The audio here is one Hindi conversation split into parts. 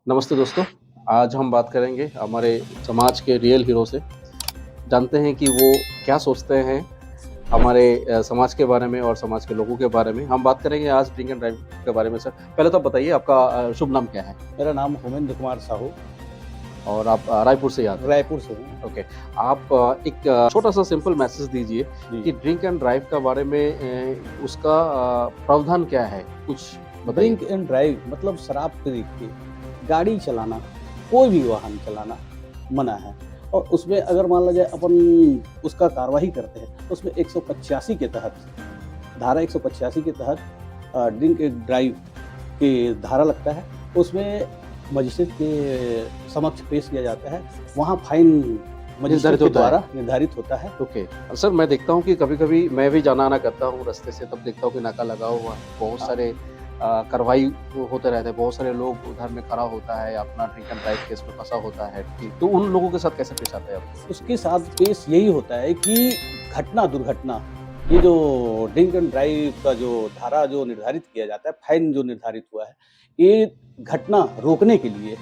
नमस्ते दोस्तों, आज हम बात करेंगे हमारे समाज के रियल हीरो से। जानते हैं कि वो क्या सोचते हैं हमारे समाज के बारे में और समाज के लोगों के बारे में। हम बात करेंगे आज ड्रिंक एंड ड्राइव के बारे में। सर, पहले तो आप बताइए आपका शुभ नाम क्या है? मेरा नाम होमेंद्र कुमार साहू, और आप रायपुर से आते हैं? रायपुर से हूँ। ओके, आप एक छोटा-सा सिंपल मैसेज दीजिए कि ड्रिंक एंड ड्राइव के बारे में उसका प्रावधान क्या है? कुछ बताइए। ड्रिंक एंड ड्राइव मतलब शराब पी के गाड़ी चलाना, कोई भी वाहन चलाना मना है। और उसमें अगर मान लिया जाए अपन उसका कार्रवाई करते हैं तो उसमें 185 के तहत, धारा 185 के तहत ड्रिंक एंड ड्राइव की धारा लगता है। उसमें मजिस्ट्रेट के समक्ष पेश किया जाता है, वहाँ फाइन मजिस्ट्रेट के द्वारा निर्धारित होता है। ओके सर, मैं देखता हूँ कि कभी-कभी मैं भी जाना आना करता हूँ रास्ते से, तब देखता हूँ कि नाका लगा हुआ है, बहुत सारे कार्रवाई होते रहते हैं, बहुत सारे लोग उधर में खड़ा होता है, अपना ड्रिंक एंड ड्राइव केस में फंसा होता है। तो उन लोगों के साथ कैसे पेश आते हैं आप? उसके साथ पेश यही होता है कि घटना दुर्घटना, ये जो ड्रिंक एंड ड्राइव का जो धारा जो निर्धारित किया जाता है, फाइन जो निर्धारित हुआ है, ये घटना रोकने के लिए,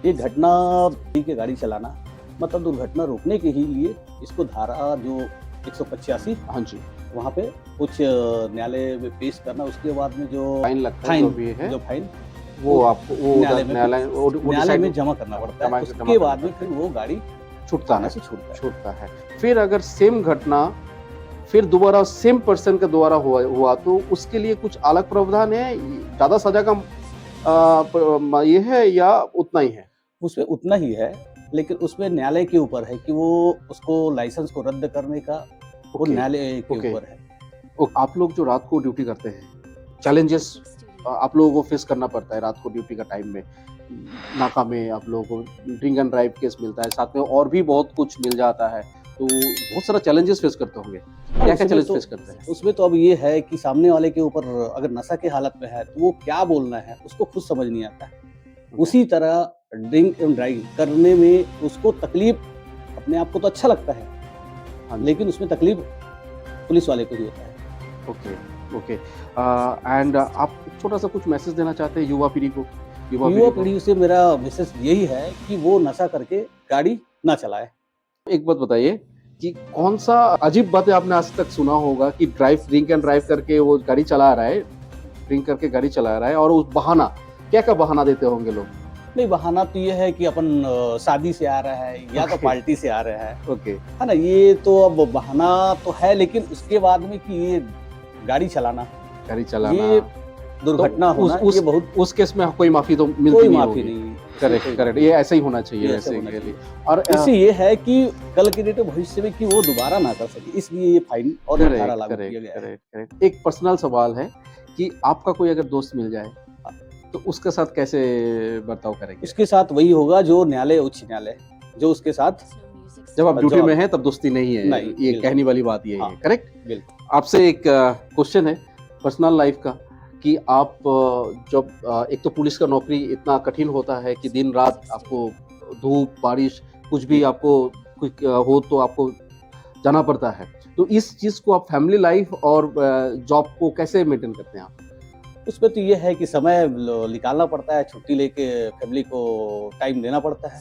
ये घटना पी के गाड़ी चलाना मतलब दुर्घटना रोकने के ही लिए इसको धारा जो 185, हाँ जी, वहाँ पे उच्च न्यायालय में पेश करना। उसके बाद में जो फाइन लगता है, जो भी है, जो फाइन वो आपको न्यायालय में जमा करना पड़ता है। उसके बाद में फिर वो गाड़ी छूटता है, छूटता है। फिर अगर सेम घटना फिर दोबारा सेम पर्सन के द्वारा हुआ तो उसके लिए कुछ अलग प्रावधान है? ज़्यादा सजा का ये है या उतना ही है? उसमें उतना ही है, लेकिन उसमें न्यायालय के ऊपर है कि वो उसको लाइसेंस को रद्द करने का वो न्यायालय के ऊपर है। आप लोग जो रात को ड्यूटी करते हैं, चैलेंजेस आप लोगों को फेस करना पड़ता है रात को ड्यूटी का टाइम में। नाका में आप लोगों को ड्रिंक एंड ड्राइव केस मिलता है, साथ में और भी बहुत कुछ मिल जाता है, तो बहुत सारा चैलेंजेस फेस करते होंगे। क्या चैलेंज फेस करते हैं? उसमें तो अब ये है कि सामने वाले के ऊपर अगर नशा की हालत में है तो वो क्या बोलना है उसको खुद समझ नहीं आता है। उसी तरह ड्रिंक एंड ड्राइव करने में उसको तकलीफ, अपने आप को तो अच्छा लगता है, लेकिन उसमें तकलीफ पुलिस वाले को ही होता है। ओके एंड आप छोटा सा कुछ मैसेज देना चाहते हैं युवा पीढ़ी को? युवा पीढ़ी से मेरा मैसेज यही है कि वो नशा करके गाड़ी ना चलाए। एक बात बताइए कि कौन सा अजीब बातें आपने आज तक सुना होगा कि ड्रिंक एंड ड्राइव करके वो गाड़ी चला रहा है, ड्रिंक करके गाड़ी चला रहा है, और उस बहाना क्या बहाना देते होंगे लोग? नहीं, बहाना तो ये है कि अपन शादी से आ रहा है या तो पार्टी से आ रहा है। ओके, है ना, ये तो अब बहाना तो है, लेकिन उसके बाद में कि ये गाड़ी चलाना ये दुर्घटना तो होना, ये बहुत उस केस में कोई माफी तो मिलती कोई नहीं माफी होगी। नहीं। करेक्ट, ये ऐसा ही होना चाहिए वैसे के लिए। और इससे ये है कि कल के डेट में भविष्य में कि वो दोबारा ना कर सके, इसलिए ये फाइन और धारा लागू किया गया है। करेक्ट। एक पर्सनल सवाल है कि आपका कोई अगर दोस्त मिल जाए तो उसके साथ कैसे बर्ताव करेंगे? उसके साथ वही होगा जो न्यायालय, उच्च न्यायालय जो उसके साथ, जब आप ड्यूटी में हैं तब दोस्ती नहीं है, नहीं, ये कहने वाली बात ये है। करेक्ट। बिल्कुल। आपसे एक क्वेश्चन है पर्सनल लाइफ का कि आप जब एक तो पुलिस का नौकरी इतना कठिन होता है कि दिन रात आपको धूप बारिश कुछ भी आपको कुछ हो तो आपको जाना पड़ता है, तो इस चीज़ को आप फैमिली लाइफ और जॉब को कैसे मेंटेन करते हैं आप? उसमें तो ये है कि समय निकालना पड़ता है, छुट्टी लेके फैमिली को टाइम देना पड़ता है।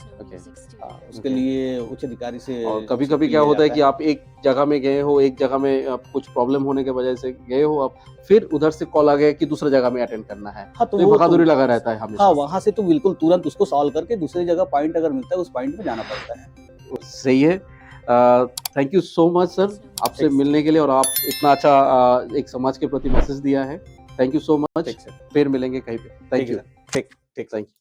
उसके लिए उच्च अधिकारी से। और कभी-कभी क्या होता है कि आप एक जगह में गए हो, एक जगह में आप कुछ प्रॉब्लम होने के वजह से गए हो आप, फिर उधर से कॉल आ गया कि दूसरी जगह में अटेंड करना है। हाँ, तो ये बहादुरी लगा रहता है हमेशा। हाँ, वहाँ से तो बिल्कुल तुरंत उसको सॉल्व करके दूसरी जगह पॉइंट अगर मिलता है उस पॉइंट पे जाना पड़ता है। सही है। Thank you so much sir, आपसे मिलने के लिए, और आप इतना अच्छा एक समाज के प्रति मैसेज दिया है। Thank you so much. फिर मिलेंगे कहीं पे। Thank you. ठीक, थैंक यू।